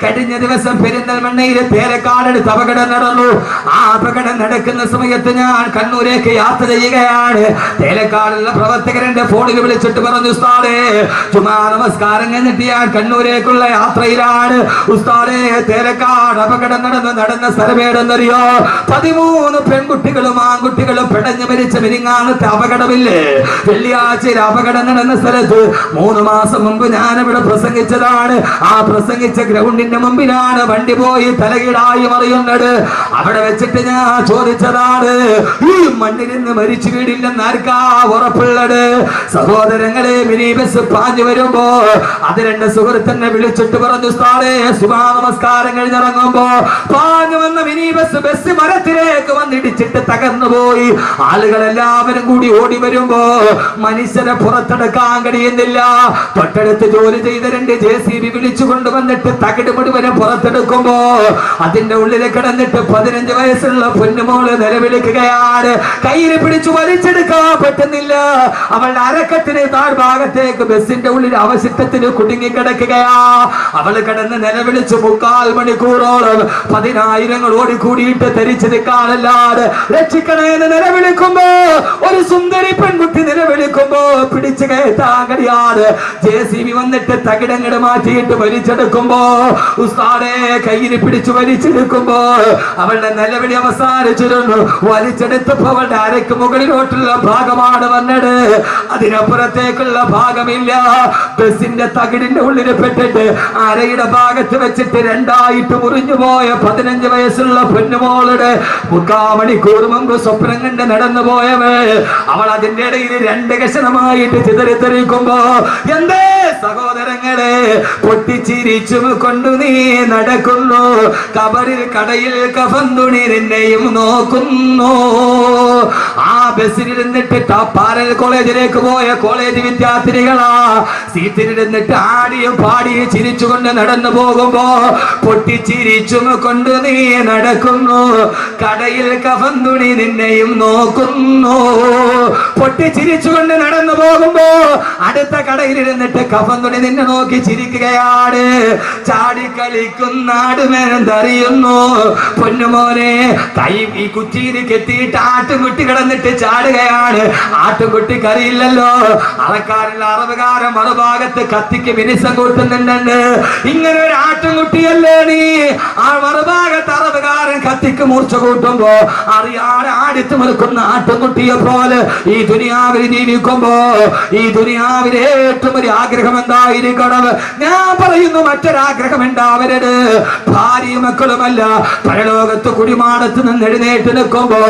കഴിഞ്ഞ ദിവസം പെരിന്തൽമണ്ണയിൽ തേലക്കാടടുത്ത് അപകടം നടന്നു. ആ അപകടം നടക്കുന്ന സമയത്ത് ഞാൻ കണ്ണൂരേക്ക് യാത്ര ചെയ്യുകയാണ്. തേലക്കാടുള്ള പ്രവർത്തകരെന്റെ ഫോണിൽ വിളിച്ചിട്ട് പറഞ്ഞു, ഉസ്താദേ ജുമാ നമസ്കാരം കഴിഞ്ഞിട്ട് ഞാൻ കണ്ണൂരേക്കുള്ള യാത്രയിലാണ്. ഉസ്താദേ തേലക്കാട് അപകടം നടന്ന സ്ഥലമേടെന്നറിയോ? 13 പെൺകുട്ടികളും ആൺകുട്ടികളും പിടഞ്ഞു മരിച്ച മിനിങ്ങാനത്തെ അപകടമില്ലേ? വെള്ളിയാഴ്ചയിൽ അപകടം നടന്ന സ്ഥലത്ത് 3 മാസം മുമ്പ് ഞാൻ ഇവിടെ പ്രസംഗിച്ചതാണ്. ആ പ്രസംഗിച്ച ഗ്രൗണ്ടിന്റെ മുമ്പിലാണ് വണ്ടി പോയി തലകീടായി മറിയുന്നത്. അവിടെ വെച്ചിട്ട് ഞാൻ ചോദിച്ചതാണ്, ഈ മണ്ണിൽ നിന്ന് മരിച്ചു വീടില്ലെന്ന് ആർക്കാ ഉറപ്പുള്ളത്? സഹോദരങ്ങളെ, മിനി ബസ് പാഞ്ഞു വരുമ്പോ അത് 2 സുഹൃത്തിനെ വിളിച്ചിട്ട് പറഞ്ഞു, ഉസ്താദേ സുബഹ നമസ്കാരം കഴിഞ്ഞിറങ്ങുമ്പോ പാഞ്ഞു വന്ന മിനി ബസ് മരത്തിലേക്ക് വന്നിടിച്ചിട്ട് തകർന്നു പോയി. ആളുകളെല്ലാവരും കൂടി ഓടി വരുമ്പോ മനുഷ്യരെ പുറത്തെടുക്കാൻ കഴിയുന്നില്ല. തൊട്ടടുത്ത് ജോലി ചെയ്ത 2 JCB വിളിച്ചു കൊണ്ടുവന്നിട്ട് തകിട് മുഴുവനും പുറത്തെടുക്കുമ്പോ അതിന്റെ ഉള്ളിൽ കിടന്നിട്ട് 15 വയസ്സുള്ള പൊന്നുമോള് നിലവിളിക്കുകയാണ്. കയ്യിൽ പിടിച്ചു വലിച്ചെടുക്കാൻ പറ്റുന്നില്ല. അവളുടെ അരക്കത്തിന് താഴ്ഭാഗത്തേക്ക് ബസിന്റെ ഉള്ളിൽ അവശിഷ്ടത്തിന് കുടുങ്ങിക്കിടക്കുകയാ. അവൾ കിടന്ന് നിലവിളിച്ചു 3/4 മണിക്കൂറോളം 10,000 ഓടിക്കൂടിയിട്ട് ധരിച്ചു നിൽക്കാനല്ലാതെ രക്ഷിക്കണേന്ന് നിലവിളിക്കുമ്പോ ഒരു സുന്ദരി പെൺകുട്ടി നിലവിളിക്കുമ്പോ പിടിച്ചു കയറ്റാൻ കഴിയാതെ JCB വന്നിട്ട് തകിടങ്ങട് മാറ്റിയിട്ട് വലിച്ചെടുക്കുമ്പോ ഉസ്താദേ കയ്യിൽ പിടിച്ചു വലിച്ചെടുക്കുമ്പോ അവളുടെ നിലവിളി അവസാനിച്ചിരുന്നു. വലിച്ചെടുത്തപ്പോ അവളുടെ അരക്ക് മുകളിലോട്ടുള്ള ഭാഗമാണ് വന്നത്, അതിനപ്പുറത്തേക്കുള്ള ഭാഗമില്ല. ബസിന്റെ തകിടിന്റെ ഉള്ളിൽ പെട്ടിട്ട് അരയുടെ ഭാഗത്ത് വെച്ചിട്ട് 2ആയിട്ട് മുറിഞ്ഞു പോയ 15 വയസ്സുള്ള പൊന്നുമോളുടെ 3/4 മണിക്കൂർ മുമ്പ് സ്വപ്നം കണ്ട് നടന്നു പോയവേ അവൾ അതിന്റെ ഇടയിൽ 2 കഷണമായിട്ട് ചിതറിത്തെറിക്കുമ്പോ എന്തേ സഹോദരങ്ങളെ പൊട്ടിച്ചിരിച്ചും കൊണ്ടു നീ നടക്കുന്നു. കബറിൽ കടയിൽ കഫൻ തുണി നിന്നെയും നോക്കുന്നു. ആ ബസ്സിലിരുന്നിട്ട് പാരൽ കോളേജിലേക്ക് പോയ കോളേജ് വിദ്യാർത്ഥിനികളാ സീറ്റിലിരുന്നിട്ട് ആടിയും പാടിയും ചിരിച്ചുകൊണ്ട് നടന്നു പോകുമ്പോ പൊട്ടിച്ചിരിച്ചും കൊണ്ട് നീ നടക്കുന്നു. കടയിൽ കഫൻ തുണി നിന്നെയും നോക്കുന്നു. പൊട്ടിച്ചിരിച്ചുകൊണ്ട് നടന്നു പോകുമ്പോ അടുത്ത കടയിലിരുന്നിട്ട് കഫൻ തുണി നിന്നെ നോക്കി ചിരിക്കുകയാണ്. ചാടിക്കളിക്കുന്നാടുമെന്തറിയുന്നു പൊന്നുമോനെ. കൈ ഈ കുറ്റിയിൽ കെട്ടിയിട്ട് ആട്ടുകുട്ടി കിടന്നിട്ട് ചാടുകയാണ്. ആട്ടുകുട്ടി കറിയില്ലല്ലോ. അളക്കാരില്ല അറവുകാരൻ മറുഭാഗത്ത് കത്തിക്ക് മിനിസം കൂട്ടുന്നുണ്ട്. ഇങ്ങനെ ഒരു ആട്ടുകുട്ടിയല്ലേ നീ? ആ മറുഭാഗത്ത് അറവുകാരൻ കത്തിക്ക് മൂർച്ച കൂട്ടുമ്പോ അറിയാതെ ആടിത്തു നിൽക്കുന്ന ആട്ടുകുട്ടിയെ പോലെ ഈ ദുനിയാവിൽ ജീവിക്കുമ്പോ ഈ ദുനിയാവിലെ ഏറ്റവും ഒരു ആഗ്രഹം എന്തായിരിക്കണം? ഞാൻ പറയുന്നു, മറ്റൊരാഗ്രഹം ഉണ്ടാവരുത്. ഭാര്യയും മക്കളുമല്ല, പരലോകത്ത് കുടിമാടത്ത് നിന്ന് എഴുന്നേറ്റ് നിൽക്കുമ്പോ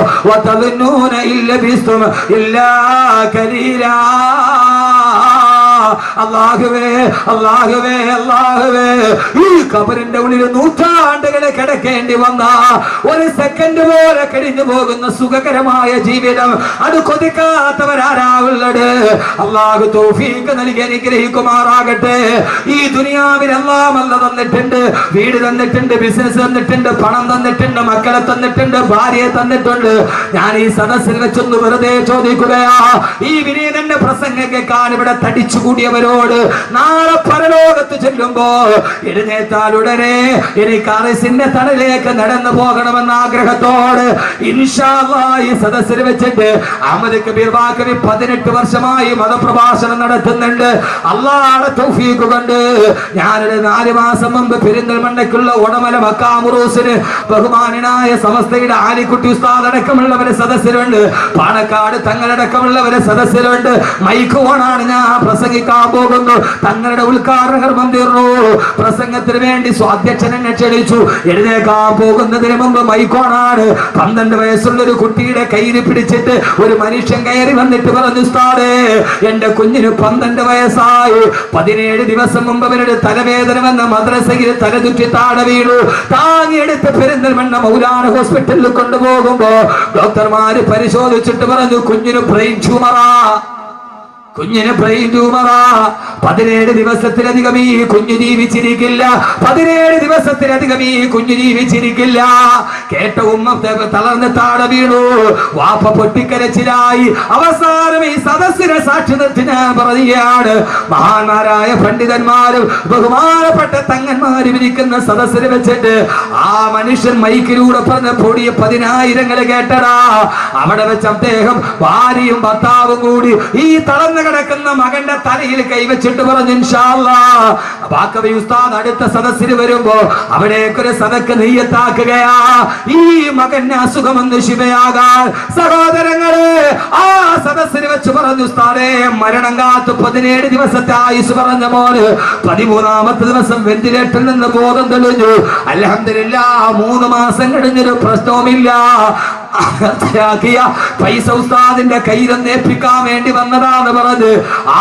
അല്ലാഹുവേ അല്ലാഹുവേ അല്ലാഹുവേ, ഈ ഖബറിന്റെ ഉള്ളിൽ നൂറ്റാണ്ടുകളെ കിടക്കേണ്ടി വന്ന ഒരു സെക്കൻഡ് പോലെ കഴിഞ്ഞു പോകുന്ന സുഖകരമായ ജീവിതം അത് കൊതിക്കാത്തവരാരാവുള്ളത്? അല്ലാഹു തൗഫീഖ് നൽകി അനുഗ്രഹിക്കുമാറാകട്ടെ. ഈ ദുനിയാവിൽ എല്ലാം അല്ല തന്നിട്ടുണ്ട്. വീട് തന്നിട്ടുണ്ട്, ബിസിനസ് തന്നിട്ടുണ്ട്, പണം തന്നിട്ടുണ്ട്, മക്കളെ തന്നിട്ടുണ്ട്, ഭാര്യയെ തന്നിട്ടുണ്ട്. ഞാൻ ഈ സദസ്സിൽ വെച്ചൊന്ന് വെറുതെ ചോദിക്കുകയാ, ഈ വിനീതന്റെ പ്രസംഗം കേൾക്കാൻ ഇവിടെ തടിച്ചുകൂടിയവരോട് നാളെ പരലോകത്ത് ചെല്ലുമ്പോ എഴുന്നേറ്റാൽ ഉടനെ എനിക്ക് അറിസിന്റെ തടലേക്ക് നടന്നു പോകണമെന്ന ആഗ്രഹത്തോട് ഇൻഷാ അല്ലാഹ് ഈ സദസ്സിൽ വെച്ചിട്ട് അഹ്മദ് കബീർ ബാക്കവി 18 വർഷമായി മതപ്രഭാഷണം നടത്തുന്നുണ്ട്. അല്ലാഹുവിന്റെ തൗഫീഖ് കൊണ്ട് ഞാനൊരു 4 മാസം മുമ്പ് പെരിന്തൽമണ്ണയ്ക്കുള്ള ഉടമല മക്കാമുറൂസിന് ബഹുമാനനായ സമസ്തയുടെ ആലിക്കുട്ടി ഉസ്താദ് അടക്കമുള്ളവരെ സദസ്സിലുണ്ട്. പാണക്കാട് തങ്ങളടക്കമുള്ളവരെ സദസ്സിലുണ്ട്. മൈക്ക് ഓണാണ്. ഞാൻ പ്രസംഗിക്കാൻ പോകുന്നു. തങ്ങളുടെ ഉദ്ഘാടന കർമ്മം തീർന്നു. പ്രസംഗത്തിന് വേണ്ടി സ്വാധ്യക്ഷൻ എന്നെ ക്ഷണിച്ചു. എഴുന്നേക്കാൻ പോകുന്നതിന് മുമ്പ് മൈക്കോണാണ്. 12 വയസ്സുള്ള ഒരു കുട്ടിയുടെ കയ്യിൽ പിടിച്ചിട്ട് ഒരു മനുഷ്യൻ കയറി വന്നിട്ട് പറഞ്ഞു, ഉസ്താദേ എന്റെ കുഞ്ഞിന് 12 വയസ്സായി. 17 ദിവസം മുമ്പ് അവരുടെ തലവേദന വന്ന മദ്രസയിൽ തലചുറ്റി താഴെ വീണു. താങ്ങിയെടുത്ത് പെരിന്തൽമണ്ണ മൗലാന ഹോസ്പിറ്റലിൽ കൊണ്ടുപോകുമ്പോ ഡോക്ടർമാര് പരിശോധിച്ചിട്ട് പറഞ്ഞു, കുഞ്ഞിന് ബ്രെയിൻ ട്യൂമറാ. കുഞ്ഞിന് ബ്രെയിൻ ട്യൂമറാ. 17 ദിവസത്തിലധികം ഈ കുഞ്ഞു ജീവിച്ചിരിക്കില്ല. 17 ദിവസത്തിലധികം ഈ കുഞ്ഞു ജീവിച്ചിരിക്കില്ല. കേട്ട ഉമ്മ തളർന്ന് താഴെ വീണു. വാപ്പ പൊട്ടിക്കരച്ചിലായി. അവസാനം ഈ സദസ്സിനെ സാക്ഷി നിർത്തി ഞാൻ പറയുകയാണ്, മഹാന്മാരായ പണ്ഡിതന്മാരും ബഹുമാനപ്പെട്ട തങ്ങന്മാരും ഇരിക്കുന്ന സദസ്സിൽ വെച്ചിട്ട് ആ മനുഷ്യൻ മൈക്കിലൂടെ പറഞ്ഞ പൊടിയ 10,000 കേട്ടടാ. അവിടെ വെച്ച് അദ്ദേഹം ഭാര്യയും ഭർത്താവും കൂടി ഈ തളർന്ന് കിടക്കുന്ന മകന്റെ തലയിൽ കൈവച്ചിട്ട് പറഞ്ഞു, ഇൻഷാ അല്ലാഹ് ബാക്കവി ഉസ്താദ് അടുത്ത സദസ്സിൽ വരുമ്പോ അവിടേക്കൊരു സദക്ക് നെയ്യത്താക്കുകയാ. ഈ മകന് അസുഖമെന്ന് ശിവയാകാൻ. സഹോദരങ്ങളെ, ആ സദസ്സിൽ വെച്ച് പറഞ്ഞു, ഉസ്താദേ മരണം കാത്ത് 17 ദിവസത്തെ ആയുസ് പറഞ്ഞ മോന് 13ാമത്തെ ദിവസം വെന്റിലേറ്ററിൽ നിന്ന് ബോധം തെളിഞ്ഞു. അൽഹംദുലില്ലാഹ് 3 മാസം കഴിഞ്ഞൊരു പ്രശ്നവുമില്ല. പൈസ ഉസ്താദിന്റെ കയ്യിലൊന്ന് ഏൽപ്പിക്കാൻ വേണ്ടി വന്നതാന്ന് പറഞ്ഞ്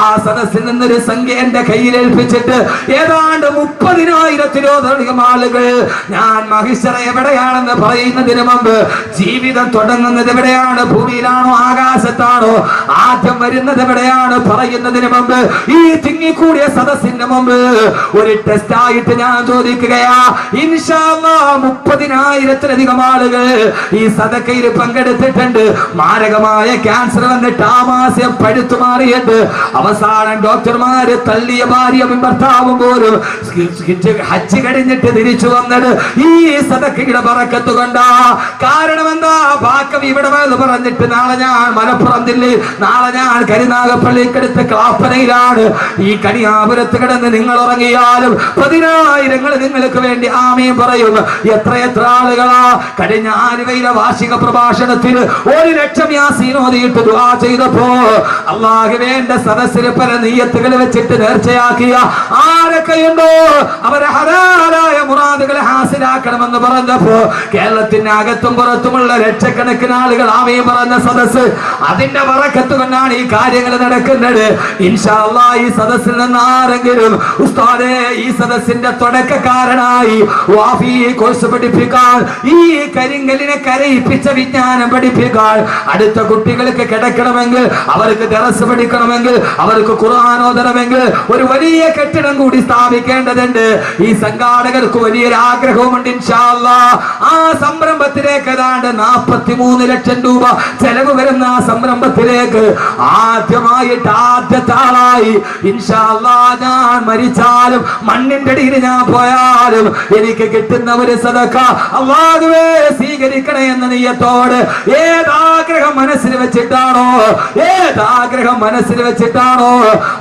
ആ സദസ്സിൽ നിന്നൊരു സംഖ്യ എന്റെ കയ്യിൽ ഏൽപ്പിച്ചിട്ട് ഏതാണ്ട് 30,000-ത്തിലധികം ആളുകൾ ഞാൻ മഹിഷറ എവിടെയാണെന്ന് പറയുന്നതിന് മുമ്പ്, ജീവിതം തുടങ്ങുന്നത് എവിടെയാണ്, ഭൂമിയിലാണോ ആകാശത്താണോ, ആദ്യം വരുന്നത് എവിടെയാണ് പറയുന്നതിന് മുമ്പ് ഈ തിങ്ങിക്കൂടിയ സദസ്സിന്റെ മുമ്പ് ഒരു ടെസ്റ്റ് ആയിട്ട് ഞാൻ ചോദിക്കുകയാ. ഇൻഷാ അല്ലാഹ് 30,000-ത്തിലധികം ആളുകൾ ഈ സദക്കയിൽ പങ്കെടുത്തിട്ടുണ്ട്. മാരകമായ ക്യാൻസർ വന്നിട്ട് ആമാശയം പഴുത്തു മാറിയിട്ട് അവസാനം ഡോക്ടർമാര് തള്ളിയ ഭാര്യയും ഭർത്താവും പോലും ഹജ്ജ് കഴിഞ്ഞിട്ട് തിരിച്ചു വന്നത് ഈ സദക്കയുടെ ബറക്കത്ത് കൊണ്ടാ. കാരണം എന്താ, ബാക്കവി ഇവിടെ വന്ന് പറഞ്ഞിട്ട് നാളെ ഞാൻ മലപ്പുറം ജില്ലയിൽ, നാളെ ഞാൻ കരുനാഗപ്പള്ളിക്കടുത്ത് ക്ലാപ്പനയിലാണ്. ഈ കണിയാപുരത്ത് കിടന്ന് നിങ്ങൾ ഉറങ്ങിയാലും 10,000 നിങ്ങൾക്ക് വേണ്ടി ആമീൻ പറയും. എത്ര ആളുകളാ കഴിഞ്ഞ ആലുവയിലെ വാർഷിക പ്രഭാഷണത്തിൽ 1,00,000 യാസീൻ ഓതിയിട്ട് ദുആ ചെയ്തപ്പോ അല്ലാഹുവിന്റെ സദസ്സിൽ പല നിയ്യത്തുകൾ വെച്ചിട്ട് നേർച്ചയാക്കിയ ആരൊക്കെയുണ്ടോ അവരെ ഹലാലായ മുറാദുകൾ ഹാസിലാക്കണമെന്ന് പറഞ്ഞപ്പോ കേരളത്തിന്റെ അകത്തും പുറത്തുമുള്ള ലക്ഷക്കണക്കിന് ആളുകൾ ആമീൻ പറഞ്ഞ സദസ്സ്, അതിന്റെ ബറക്കത്ത് കൊണ്ടാണ് ഈ കാര്യങ്ങൾ നടക്കുന്നത്. ഇൻഷാ അല്ലാഹ് ഈ സദസ്സിൽ നിന്ന് ആരെങ്കിലും ഉസ്താദേ ഈ സദസ്സിന്റെ തുടക്കക്കാരനായി വാഫി കോഴ്സ് പഠിപ്പിക്കാൻ, ഈ കരിങ്കലിനെ കരയിപ്പിച്ച വിജ്ഞാനം പഠിപ്പിക്കാൻ, അടുത്ത കുട്ടികൾക്ക് കിടക്കണമെങ്കിൽ, അവർക്ക് ദറസ് പഠിക്കണമെങ്കിൽ, അവർക്ക് ഖുർആൻ ഓതണമെങ്കിൽ ഒരു വലിയ കെട്ടിടം കൂടി സ്ഥാപിക്കേണ്ടതുണ്ട്. ഈ സംഘാടകർക്ക് വലിയൊരു ആഗ്രഹവുമുണ്ട്. ഇൻഷാ അല്ലാഹ് ആ സംരംഭത്തിലേക്ക് ഏതാണ്ട് 43 ലക്ഷം രൂപ ചെലവ് വരുന്ന ആ സംരംഭത്തിലേക്ക് ആദ്യത്തെ ആളായി ഇൻഷാ അല്ലാഹ് ഞാൻ മരിച്ചാലും മണ്ണിന്റെ അടിയിൽ ഞാൻ പോയാലും എനിക്ക് കിട്ടുന്ന ഒരു സദക്ക അല്ലാഹുവേ സ്വീകരിക്കണേ എന്ന നിയ്യത്തോട് ഏതാഗ്രഹം മനസ്സിൽ വെച്ചിട്ടാണോ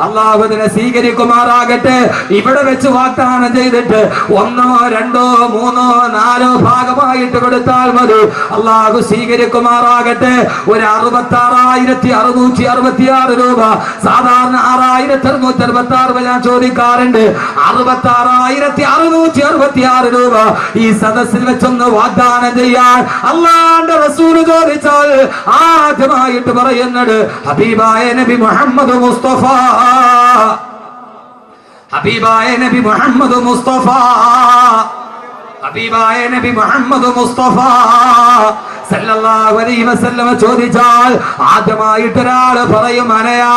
അല്ലാഹു അതിനെ സ്വീകരിക്കുമാറാകട്ടെ. ഇവിടെ വെച്ച് വാഗ്ദാനം ചെയ്തിട്ട് 1, 2, 3, 4 ഭാഗമായിട്ട് കൊടുത്താൽ മതി, അല്ലാഹു സ്വീകരിക്കുമാറാകട്ടെ. ഒരു 66,666 രൂപ, സാധാരണ 6,666 ഞാൻ ചോദിക്കാറുണ്ട്. 66,666 രൂപ ഈ സദസ്സിൽ വെച്ചൊന്ന് വാഗ്ദാനം ചെയ്യാൻ അല്ലാഹുവിന്റെ റസൂൽ ചോദിച്ചാൽ ആദ്യമായിട്ട് പറയുന്നത് ഹബീബായ നബി മുഹമ്മദ് മുസ്തഫ, ഹബീബായ നബി മുഹമ്മദ് മുസ്തഫ, ഹബീബായ നബി മുഹമ്മദ് മുസ്തഫ സല്ലല്ലാഹു അലൈഹി വസല്ലം ചോദിച്ചാൽ ആദ്യമായിട്ട് ഒരാൾ പറയും അനയാ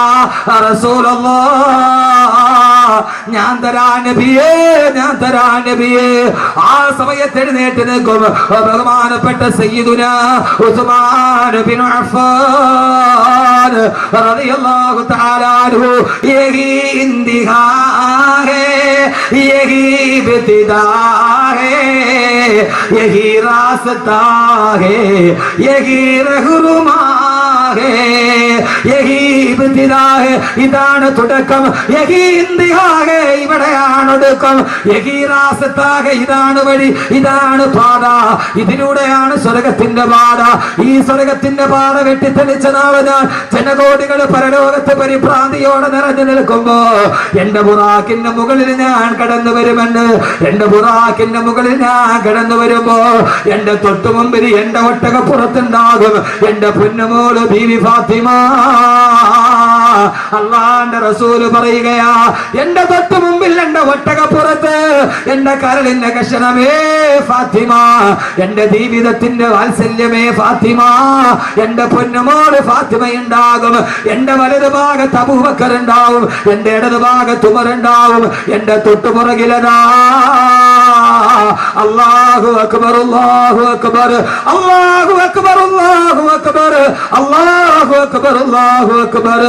റസൂലല്ലാഹ്, ഞാൻ തരാ നബിയേ, ഞാൻ തരാ നബിയേ. ആ സമയത്ത് എഴുന്നേറ്റ് നിൽക്കും ബഹുമാനപ്പെട്ട സയ്യിദുനാ ഉസ്മാൻ ബിൻ അഫ്ഫാൻ റളിയല്ലാഹു തആല അൻഹു. യഹി ഇന്തിഹാ ഹേ, യഹി ഇബ്തിദാ ഹേ, യഹി റാസ്താ ഹേ, യഹി റഹ്റുമാ ഹേ, യഹി ഇബ്തിദാ ഹേ, ഇതാണ് തുടക്കം. യഹി ഇന്തിഹാ ഹേ, ഇവിടെയാണ് ഒടുക്കം. യഹി റാസ്താ ഹേ, ഇതാണ് വഴി, ഇതാണ് പാത, ഇതിലൂടെയാണ് സ്വർഗത്തിന്റെ പാത. ഈ സ്വർഗത്തിന്റെ പാത വെട്ടിത്തെളിച്ച നാളെ ഞാൻ ജനകോടികൾ പരലോകത്ത് പരിഭ്രാന്തിയോടെ നിറഞ്ഞു നിൽക്കുമ്പോ എന്റെ ബുറാക്കിന്റെ മുകളിൽ ഞാൻ കടന്നു വരുമെന്ന്, എന്റെ ബുറാക്കിന്റെ മുകളിൽ ഞാൻ കടന്നു വരുമ്പോ എന്റെ തൊട്ടുമുമ്പിൽ എന്റെ ഒട്ടകപ്പുറത്തുണ്ടാകും എന്റെ പൊന്നുമോള് ബീവി ഫാത്തിമ. അള്ളാന്റെ റസൂല് പറയുകയാ, എന്റെ തൊട്ട് മുമ്പിൽ എന്റെ ഒട്ടകപ്പുറത്ത് എന്റെ കരളിന്റെ കഷണമേ ഫാത്തിമ, എന്റെ ജീവിതത്തിന്റെ വാത്സല്യമേ ഫാത്തിമ, എന്റെ പൊന്നുമോള് ഫാത്തിമയുണ്ടാകും. എന്റെ വലതു ഭാഗത്ത് അബൂബക്കർ ഉണ്ടാവും, എന്റെ ഇടതു ഭാഗത്ത് ഉമർ ഉണ്ടാവും, എന്റെ തൊട്ടുപുറകിലതാ അല്ലാഹു അക്ബർ അല്ലാഹു അക്ബർ അല്ലാഹു അക്ബർ അല്ലാഹു അക്ബർ അല്ലാഹു അക്ബർ അല്ലാഹു അക്ബർ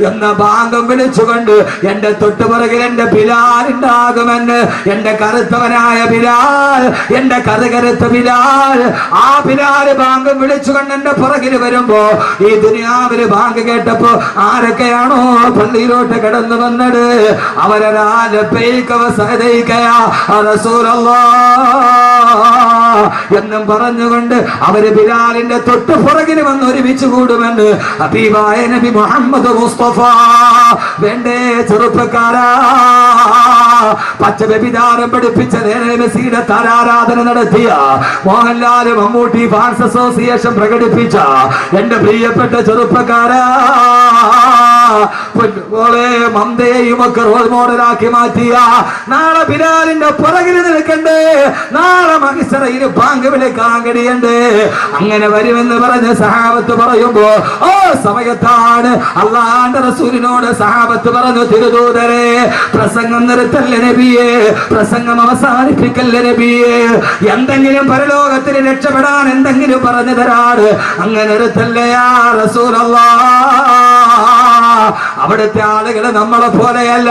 എന്ന ബാങ്കം വിളിച്ചുകൊണ്ട് എന്റെ തൊട്ടുപുറകിൽ എന്റെ ബിലാൽ ഉണ്ടാകുമെന്ന്. എന്റെ കറുത്തവനായ ബിലാൽ, എന്റെ കറുകറുത്ത ബിലാൽ, ആ ബിലാൽ ബാങ്കം വിളിച്ചുകൊണ്ട് എന്റെ പുറകിൽ വരുമ്പോ ഈ ദുനിയാവില് ബാങ്ക് കേട്ടപ്പോ ആരൊക്കെയാണോ പള്ളിയിലോട്ട് കിടന്നു വന്നത് അവരാ എന്നും പറഞ്ഞുകൊണ്ട് അവര് ബിലാലിന്റെ തൊട്ട് പുറകിന് വന്ന് ഒരുമിച്ച് കൂടുമെന്ന് ഹബീബായ നബി മുഹമ്മദ് മുസ്തഫ. വേണ്ടേ ചെറുപ്പക്കാരാ, പച്ച വ്യഭിചാരം പഠിപ്പിച്ച മെസ്സിയുടെ താരാരാധന നടത്തിയ മോഹൻലാൽ മമ്മൂട്ടി ഫാൻസ് അസോസിയേഷൻ പ്രകടിപ്പിച്ച എന്റെ പ്രിയപ്പെട്ട ചെറുപ്പക്കാരാ, പോലെ മന്ദയെയും ഒക്കെ റോൾ മോഡലാക്കി മാറ്റിയ നാളെ ബിലാലിന്റെ പുറകിൽ നിൽക്കണ്ടേ, നാളെ മഹിസറയിൽ ബാങ്ക് വിളിക്കാൻ കഴിയണ്ടേ. അങ്ങനെ വരുമെന്ന് പറഞ്ഞ് സഹാബത്ത് പറയുമ്പോ ഓ സമയത്താണ് അള്ളാന്റെ റസൂലിനോട് സഹാബത്ത് പറഞ്ഞു, തിരുദൂതരെ പ്രസംഗം നിർത്തല്ലേ നബിയെ, പ്രസംഗം അവസാനിപ്പിക്കല്ലേ നബിയെ, എന്തെങ്കിലും പരലോകത്തിന് രക്ഷപ്പെടാൻ എന്തെങ്കിലും പറഞ്ഞു തരാറ്, അങ്ങനെ നിർത്തല്ലേ യാ റസൂലല്ലാഹ്. അവിടുത്തെ ആളുകള് നമ്മളെ പോലെയല്ല.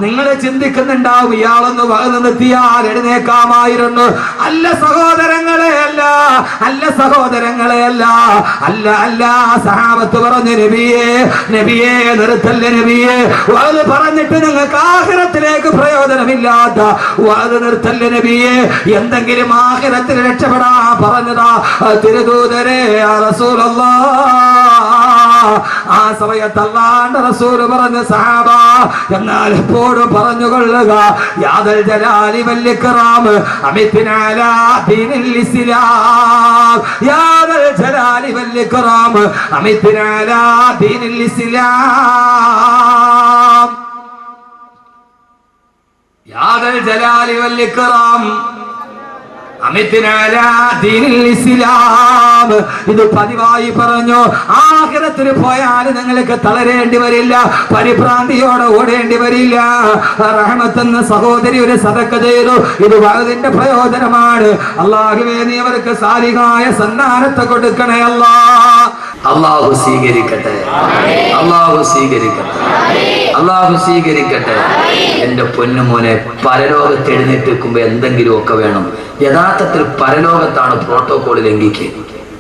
നിങ്ങൾ ചിന്തിക്കുന്നുണ്ടാവും ഇയാളൊന്ന് വകന്ന് നിർത്തിയാൽ എഴുന്നേക്കാമായിരുന്നു. അല്ല സഹോദരങ്ങളെ അല്ല, അല്ല സഹോദരങ്ങളെ അല്ല, അല്ല അല്ല. സഹാബത്ത് പറഞ്ഞു, നബിയെ നബിയെ നിർത്തല്ലേ നബിയെ, അത് പറഞ്ഞിട്ട് നിങ്ങൾക്ക് ആഖിറത്തിലേക്ക് പ്രയോജനമില്ലാത്ത അത് നിർത്തല്ലേ നബിയെ, എന്തെങ്കിലും ആഖിറത്തിൽ രക്ഷപ്പെടാ പറഞ്ഞതാ തിരുദൂതരെ യാ റസൂലല്ലാഹ്. ആ സമയത്ത് അല്ലാഹുവിന്റെ റസൂൽ പറഞ്ഞു, സഹാബ എന്നാൽ എപ്പോഴും പറഞ്ഞുകൊള്ളുക, യാദൽ ജലാലി വൽ ഇക്റാം അമിത്നാ അലാ ദീനിൽ ഇസ്ലാം, യാദൽ ജലാലി വൽ ഇക്റാം അമിത്നാ അലാ ദീനിൽ ഇസ്ലാം, യാദൽ ജലാലി വൽ ഇക്റാം അമിത്നാ അലാ ദീനിൽ ഇസ്ലാം. ഇത് പതിവായി പറഞ്ഞു. ആഖിറത്തിൽ പോയാൽ നിങ്ങൾക്ക് തളരേണ്ടി വരില്ല, പരിഭ്രാന്തിയോടെ ഓടേണ്ടി വരില്ല. റഹ്മത്തെന്ന സഹോദരി ഒരു സദഖ ചെയ്തു, ഇത് വഅദിന്റെ പ്രയോജനമാണ്. അല്ലാഹുവേ നീ അവർക്ക് സാലിഹായ സന്താനത്തെ കൊടുക്കണേ അല്ലാഹ്. അല്ലാഹു സ്വീകരിക്കട്ടെ, അല്ലാഹു സ്വീകരിക്കട്ടെ, അല്ലാഹു സ്വീകരിക്കട്ടെ. എന്റെ പൊന്നുമോനെ, പരലോകത്ത് എഴുന്നേറ്റ് വെക്കുമ്പോ എന്തെങ്കിലും ഒക്കെ വേണം. യഥാർത്ഥത്തിൽ പരലോകത്താണ് പ്രോട്ടോകോൾ ലംഘിക്കുക.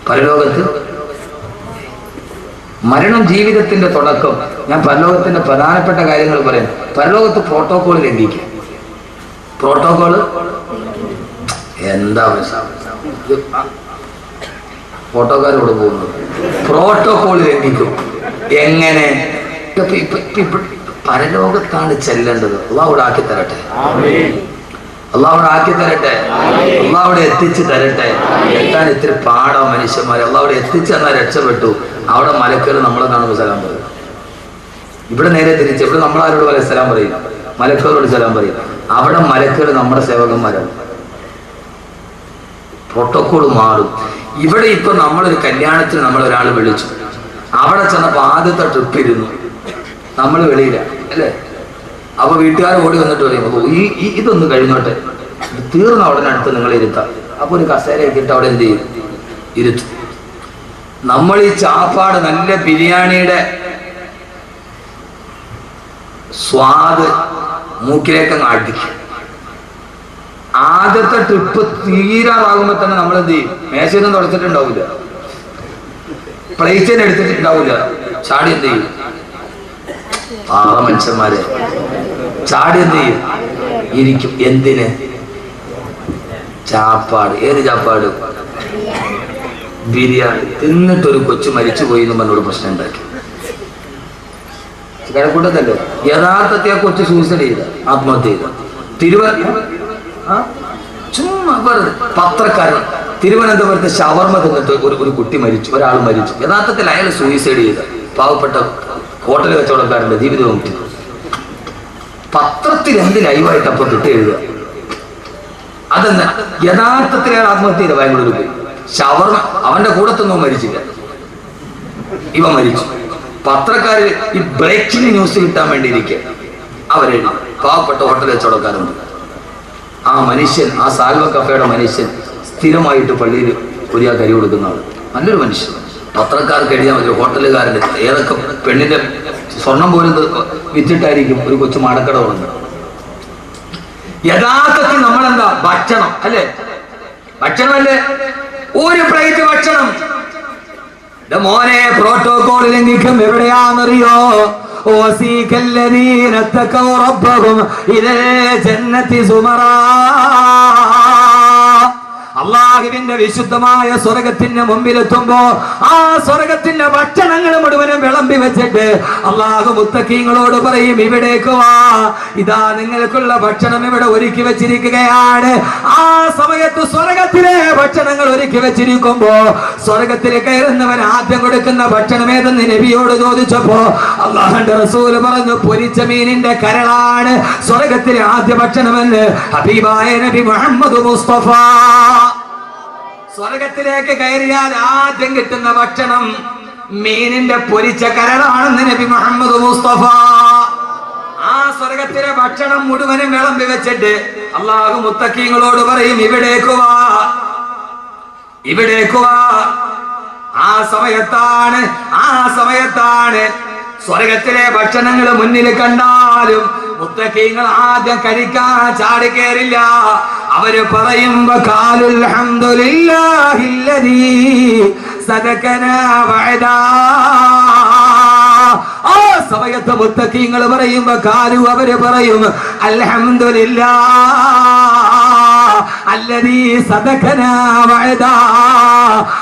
പരലോകത്ത് മരണം ജീവിതത്തിന്റെ തുടക്കം. ഞാൻ പരലോകത്തിന്റെ പ്രധാനപ്പെട്ട കാര്യങ്ങൾ പറയാം. പരലോകത്ത് പ്രോട്ടോകോൾ ലംഘിക്കുക. പ്രോട്ടോകോള് എന്താ ഫോട്ടോക്കാരോട് പോകുന്നത്? പ്രോട്ടോകോൾ ലംഘിക്കും. എങ്ങനെ? പരലോകത്താണ് ചെല്ലേണ്ടത്. അള്ളാഹുവിടെ ആക്കി തരട്ടെ, അള്ളാഹുവിടെ ആക്കി തരട്ടെ, അള്ളാഹുവിടെ എത്തിച്ചു തരട്ടെ. എത്താൻ ഇത്തിരി പാടാ മനുഷ്യന്മാരെ. അള്ളാഹുവിടെ എത്തിച്ചു തന്നാൽ രക്ഷപ്പെട്ടു. അവിടെ മലക്കുകൾ നമ്മളെ കാണുമ്പോൾ സലാം പറയും. ഇവിടെ നേരെ തിരിച്ച്, ഇവിടെ നമ്മളാരോട് പോലെ സലാം പറയും, മലക്കുകളോട് സലാം പറയും. അവിടെ മലക്കുകൾ നമ്മുടെ സേവകന്മാരാണ്. പ്രോട്ടോകോൾ മാറും. ഇവിടെ ഇപ്പൊ നമ്മളൊരു കല്യാണത്തിന് നമ്മളൊരാൾ വിളിച്ചു, അവിടെ ചെന്നപ്പോ ആദ്യത്തെ ട്രിപ്പ് ഇരുന്നു, നമ്മൾ വെളിയില അല്ലേ. അപ്പൊ വീട്ടുകാർ ഓടി വന്നിട്ട് പറയും, ഇതൊന്ന് കഴിഞ്ഞോട്ടെ, തീർന്ന ഉടനെ അടുത്ത് നിങ്ങൾ ഇരുത്താം. അപ്പൊ ഒരു കസേരയൊക്കെ ഇട്ട് അവിടെ എന്ത് ചെയ്യും? ഇരുത്തും. നമ്മൾ ഈ ചാപ്പാട് നല്ല ബിരിയാണിയുടെ സ്വാദ് മൂക്കിലേക്കങ്ങ് അടിക്കും. ആദ്യത്തെ ട്രിപ്പ് തീരാറാകുമ്പോ തന്നെ നമ്മൾ എന്ത് ചെയ്യും? മേശയൊന്നും തുടച്ചിട്ടുണ്ടാവില്ല, പ്ലേറ്റ് തന്നെ എടുത്തിട്ടുണ്ടാവില്ല, ചാടി എന്ത് ചെയ്യും? മനുഷ്യന്മാരെ ചാടി എന്ത് ചെയ്യും? ഇരിക്കും. എന്തിന്? ചാപ്പാട്. ഏത് ചാപ്പാട്? ബിരിയാണി തിന്നിട്ടൊരു കൊച്ചു മരിച്ചുപോയി എന്ന് പറഞ്ഞോട് പ്രശ്നം ഉണ്ടാക്കി. കിഴക്കൂട്ടത്തല്ലേ യഥാർത്ഥത്തെ ആ കൊച്ചു സൂസൈഡ് ചെയ്ത, ആത്മഹത്യ ചെയ്ത. ചുമ്മാ പത്രക്കാരൻ തിരുവനന്തപുരത്ത് ഷവർമ തിന്നിട്ട് ഒരു കുട്ടി മരിച്ചു, ഒരാൾ മരിച്ചു. യഥാർത്ഥത്തിൽ അയാൾ സൂയിസൈഡ് ചെയ്ത പാവപ്പെട്ട ഹോട്ടൽ കച്ചവടക്കാരന്റെ ജീവിതവും മുറ്റി. പത്രത്തിൽ എന്ത് ലൈവായിട്ട് അപ്പൊ കിട്ടി എഴുതുക. അതെന്താ യഥാർത്ഥത്തിൽ അയാൾ ആത്മഹത്യ ചെയ്ത ബാംഗ്ലൂരിൽ പോയി. ഷവർമ അവന്റെ കൂടത്തൊന്നും മരിച്ചില്ല, ഇവ മരിച്ചു. പത്രക്കാര് ഈ ബ്രേക്കിംഗ് ന്യൂസ് കിട്ടാൻ വേണ്ടിയിരിക്കുക അവരെഴുതി. പാവപ്പെട്ട ഹോട്ടൽ കച്ചവടക്കാരുണ്ട്. ആ മനുഷ്യൻ, ആ സാൽവ കഫേയുടെ മനുഷ്യൻ സ്ഥിരമായിട്ട് പള്ളിയിൽ ഒരു കരി കൊടുക്കുന്ന ആള്, നല്ലൊരു മനുഷ്യൻ. പത്രക്കാർക്ക് എഴുതിയാൽ മതി ഹോട്ടലുകാരൻ്റെ ഏതൊക്കെ പെണ്ണിന്റെ സ്വർണം പോലും വിറ്റിട്ടായിരിക്കും ഒരു കൊച്ചു മാടക്കട തുടങ്ങുന്നത്. യഥാർത്ഥത്തിൽ നമ്മളെന്താ ഭക്ഷണം അല്ലേ, ഭക്ഷണമല്ലേ, ഒരു പ്ലേറ്റ് ഭക്ഷണം. മോനെ പ്രോട്ടോകോൾ ലംഘിക്കും എവിടെയാണെന്നറിയോ? അള്ളാഹുവിന്റെ വിശുദ്ധമായ സ്വർഗത്തിന്റെ മുമ്പിലെത്തുമ്പോ ആ സ്വർഗത്തിന്റെ ഭക്ഷണങ്ങൾ മുഴുവനും വിളമ്പി വെച്ചിട്ട് അള്ളാഹു മുത്തഖീങ്ങളോട് പറയും, ഇവിടേക്ക് വാ, ഇതാ നിങ്ങൾക്കുള്ള ഭക്ഷണം ഇവിടെ ഒരുക്കി വെച്ചിരിക്കുകയാണ്. ആ സമയത്ത് സ്വർഗത്തിലെ ഭക്ഷണങ്ങൾ ഒരുക്കി വെച്ചിരിക്കുമ്പോ സ്വർഗത്തിൽ കയറുന്നവൻ ആദ്യം കൊടുക്കുന്ന ഭക്ഷണം ഏതെന്ന് നബിയോട് ചോദിച്ചപ്പോ അള്ളാഹുവിന്റെ റസൂല് പറഞ്ഞു, പൊരിച്ച മീനിന്റെ കരളാണ് സ്വർഗത്തിലെ ആദ്യ ഭക്ഷണമെന്ന് ഹബീബായ നബി മുഹമ്മദ് മുസ്തഫ. സ്വർഗത്തിലേക്ക് കയറിയാൽ ആദ്യം കിട്ടുന്ന ഭക്ഷണം മീനിന്റെ പൊരിച്ച കരളാണെന്ന് നബി മുഹമ്മദ് മുസ്തഫ. ആ സ്വർഗത്തിലെ ഭക്ഷണം മുഴുവനും വിളമ്പി വെച്ചിട്ട് അള്ളാഹു മുത്തഖീങ്ങളോട് പറയും, ഇവിടേക്ക് വാ, ഇവിടേക്ക് വാ. ആ സമയത്താണ് സ്വർഗത്തിലെ ഭക്ഷണങ്ങൾ മുന്നിൽ കണ്ടാലും മുത്തഖീങ്ങൾ ആദ്യം കഴിക്കാൻ ചാടി കയറില്ല. അവര് പറയും, വഖാലുൽ ഹംദുലില്ലാഹില്ലദീ സദഖനാ വഅദാ. ആ സമയത്ത് മുത്തഖീങ്ങൾ പറയും, വഖാലു അവര് പറയും, അൽഹംദുലില്ലാഹ് അല്ലദീ സദഖനാ വഅദാ.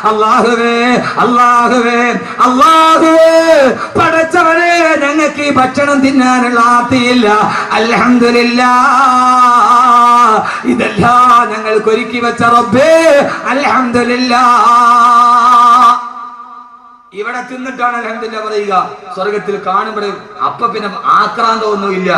അല്ലാഹുവേ അല്ലാഹുവേ അല്ലാഹുവേ, പടച്ചവനെ ഞങ്ങൾക്ക് ഈ ഭക്ഷണം തിന്നാനുള്ള ആർത്തിയില്ല, അൽഹംദുലില്ലാഹ് ഇതെല്ലാം ഞങ്ങൾക്ക് ഒരുക്കി വെച്ച റബ്ബേ അൽഹംദുലില്ലാഹ്. ഇവിടെ തിന്നിട്ടാണ് അൽഹംദുലില്ലാഹ് പറയുക. സ്വർഗത്തിൽ കാണുമ്പോൾ അപ്പൊ പിന്നെ ആക്രാന്തമൊന്നുമില്ല.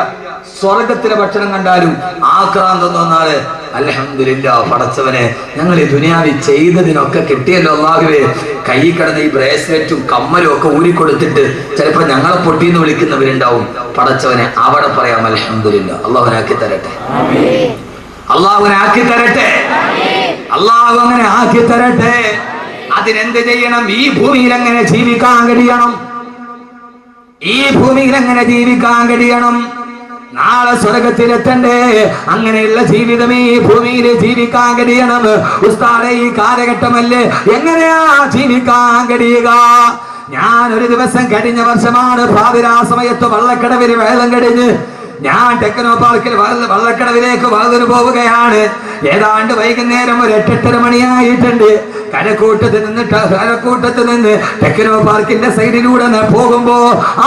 സ്വർഗത്തിലെ ഭക്ഷണം കണ്ടാലും ആക്രാന്തം തോന്നാതെ അൽഹംദുലില്ലാഹ് പടച്ചവനെ ഞങ്ങൾ ഈ ദുനിയാവിൽ ചെയ്തതിനൊക്കെ കിട്ടിയല്ലോ അല്ലാഹുവേ. കൈ കിടന്ന ഈ ബ്രേസ്ലെറ്റും കമ്മലും ഒക്കെ ഊരിക്കൊടുത്തിട്ട് ചിലപ്പോ ഞങ്ങളെ പൊട്ടിന്ന് വിളിക്കുന്നവരുണ്ടാവും. പടച്ചവനെ അവിടെ പറയാം അൽഹംദുലില്ലാഹ്. അള്ളാഹുനാക്കി തരട്ടെ, അള്ളാഹുനാക്കി തരട്ടെ, അള്ളാഹു അങ്ങനെ ആക്കി തരട്ടെ. അതിനെന്ത് ചെയ്യണം? ഈ ഭൂമിയിൽ എങ്ങനെ ജീവിക്കാൻ കഴിയണം? ഈ ഭൂമിയിൽ എങ്ങനെ ജീവിക്കാൻ കഴിയണം? നാളെ സ്വർഗത്തിലെത്തണ്ടേ? അങ്ങനെയുള്ള ജീവിതം ഈ ഭൂമിയിൽ ജീവിക്കാൻ കഴിയണം. ഉസ്താദേ, ഈ കാലഘട്ടമല്ലേ, എങ്ങനെയാ ജീവിക്കാൻ കഴിയുക? ഞാൻ ഒരു ദിവസം കഴിഞ്ഞ വർഷമാണ് പാതിരാ സമയത്ത് വള്ളക്കടവിൽ വെള്ളം കടിഞ്ഞ് ഞാൻ ടെക്നോ പാർക്കിൽ വള്ളക്കടവിലേക്ക് വളർന്നു പോവുകയാണ്. ഏതാണ്ട് വൈകുന്നേരം ഒരു 8-8:30 മണിയായിട്ടുണ്ട്. കരക്കൂട്ടത്ത് നിന്ന് ടെക്നോ പാർക്കിന്റെ സൈഡിലൂടെ പോകുമ്പോ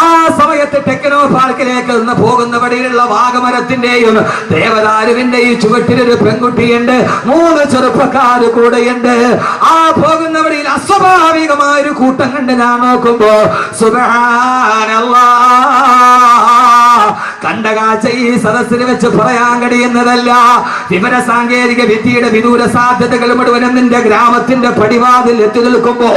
ആ സമയത്ത് ടെക്നോ പാർക്കിലേക്ക് നിന്ന് പോകുന്ന വഴിയിലുള്ള വാഗമരത്തിന്റെയും ദേവദാരുവിന്റെയും ചുവട്ടിലൊരു പെൺകുട്ടിയുണ്ട്, 3 ചെറുപ്പക്കാർ കൂടെയുണ്ട്. ആ പോകുന്ന വഴിയിൽ അസ്വാഭാവികമായ ഒരു കൂട്ടം കണ്ട് ഞാൻ നോക്കുമ്പോ സുബ്ഹാനല്ലാഹ്, കണ്ട കാഴ്ച ഈ സദസ്സിൽ വെച്ച് പറയാൻ കഴിയുന്നതല്ല. വിവര സാങ്കേതിക വിദ്യയുടെ വിദൂര സാധ്യതകൾ മുഴുവനും നിന്റെ ഗ്രാമത്തിന്റെ പടിവാതിൽ എത്തി നിൽക്കുമ്പോ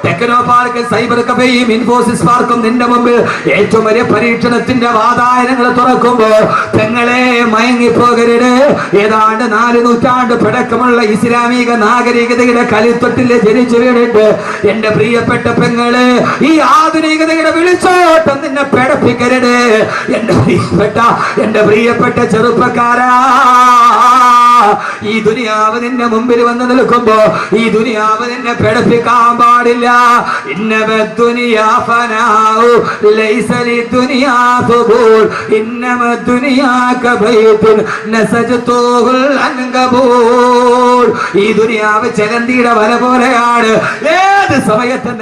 ടെക്നോ പാർക്ക്, സൈബർ കഫേയും ഇൻഫോസിസ് പാർക്കും നിന്റെ മുമ്പിൽ ഏറ്റവും വലിയ പരീക്ഷണത്തിന്റെ വാതായനങ്ങൾ തുറക്കുമ്പോ പെങ്ങളെ മയങ്ങിപ്പോകരുത്. ഏതാണ്ട് 4 നൂറ്റാണ്ട് പഴക്കമുള്ള ഇസ്ലാമിക നാഗരികതയുടെ കളിത്തൊട്ടിൽ ജനിച്ചു വീണിട്ട് എന്റെ പ്രിയപ്പെട്ട പെങ്ങളെ, ഈ ആധുനികതയുടെ വിളിച്ചോട്ടം നിന്നെ പേടിപ്പിക്കരുത്. എന്റെ പ്രിയപ്പെട്ട ചെറുപ്പക്കാരാ, ഈ ദുനിയാവ് നിന്റെ മുമ്പിൽ വന്ന് നിൽക്കുമ്പോ ഈ ദുനിയാവ് നിന്നെ പേടിപ്പിക്കാൻ പാടില്ല. ഇന്നമ ദുനിയാ ഫനാഉ ലൈസ ലിദുനിയാ ഖുബൂൽ ഇന്നമ ദുനിയാ കബൈതുൻ നസജതുൽ അൻകബൂൽ. ഈ ദുനിയാവ് ചെലന്തിയുടെ വല പോലെയാണ്, ഏത് സമയത്തും